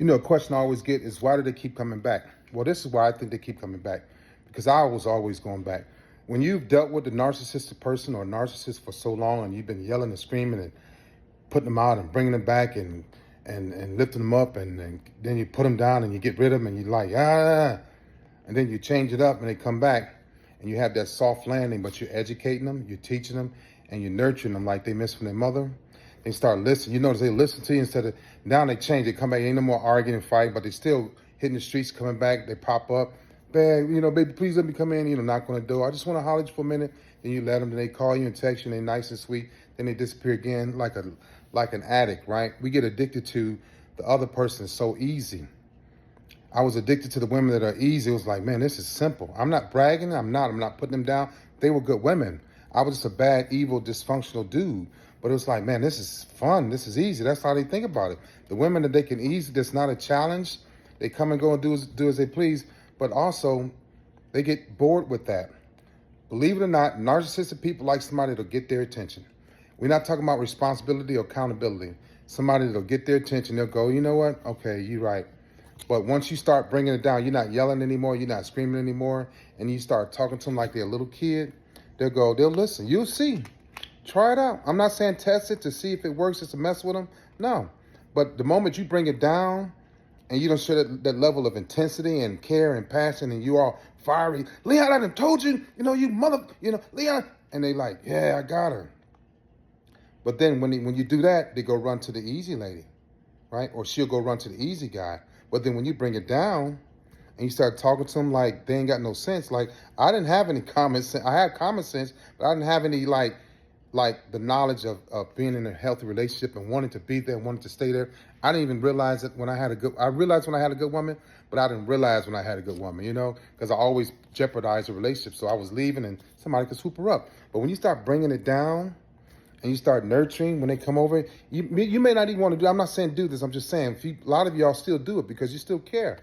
You know, a question I always get is, why do they keep coming back? Well, this is why I think they keep coming back. Because I was always going back. When you've dealt with a narcissistic person or a narcissist for so long and you've been yelling and screaming and putting them out and bringing them back and lifting them up and then you put them down and you get rid of them and you're like, and then you change it up and they come back and you have that soft landing, but you're educating them, you're teaching them, and you're nurturing them like they missed from their mother. They start listening. You notice they listen to you instead of, now they change. They come back, ain't no more arguing and fighting, but they still hitting the streets, coming back. They pop up. Babe, baby, please let me come in, knock on the door. I just want to holler at you for a minute. Then you let them, then they call you and text you, and they're nice and sweet. Then they disappear again like an addict, right? We get addicted to the other person so easy. I was addicted to the women that are easy. It was like, man, this is simple. I'm not bragging. I'm not putting them down. They were good women. I was just a bad, evil, dysfunctional dude. But it was like, man, this is fun. This is easy. That's how they think about it. The women that they can easily, that's not a challenge. They come and go and do as they please. But also, they get bored with that. Believe it or not, narcissistic people like somebody that'll get their attention. We're not talking about responsibility or accountability. Somebody that'll get their attention. They'll go, you know what? Okay, you're right. But once you start bringing it down, you're not yelling anymore. You're not screaming anymore. And you start talking to them like they're a little kid. They'll listen. You'll see. Try it out. I'm not saying test it to see if it works, just to mess with them. No. But the moment you bring it down and you don't show that level of intensity and care and passion and you are fiery, Leon, I done told you, you mother, Leon. And they like, yeah, I got her. But then when you do that, they go run to the easy lady, right? Or she'll go run to the easy guy. But then when you bring it down and you start talking to them like they ain't got no sense, like I didn't have any common sense. I had common sense, but I didn't have any like the knowledge of being in a healthy relationship and wanting to be there, wanting to stay there. I didn't even realize it I realized when I had a good woman, but I didn't realize when I had a good woman, because I always jeopardized a relationship. So I was leaving and somebody could swoop her up. But when you start bringing it down and you start nurturing when they come over, you may not even want to do, I'm not saying do this, I'm just saying, a lot of y'all still do it because you still care.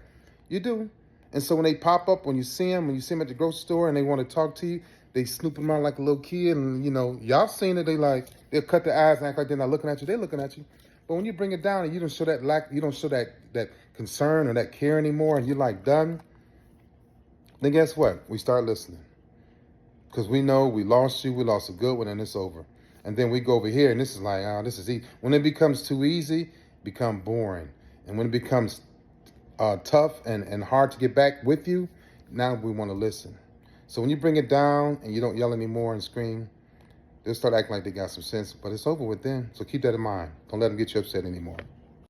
You do. And so when they pop up, when you see them at the grocery store and they want to talk to you, they snoop them around like a little kid, and y'all seen it. They'll cut their eyes and act like they're not looking at you. They're looking at you. But when you bring it down and you don't show that concern or that care anymore, and you're like done, then guess what? We start listening. Because we know we lost you, we lost a good one, and it's over. And then we go over here, and this is like, this is easy. When it becomes too easy, become boring. And when it becomes tough and hard to get back with you, now we want to listen. So when you bring it down and you don't yell anymore and scream, they'll start acting like they got some sense, but it's over with then. So keep that in mind. Don't let them get you upset anymore.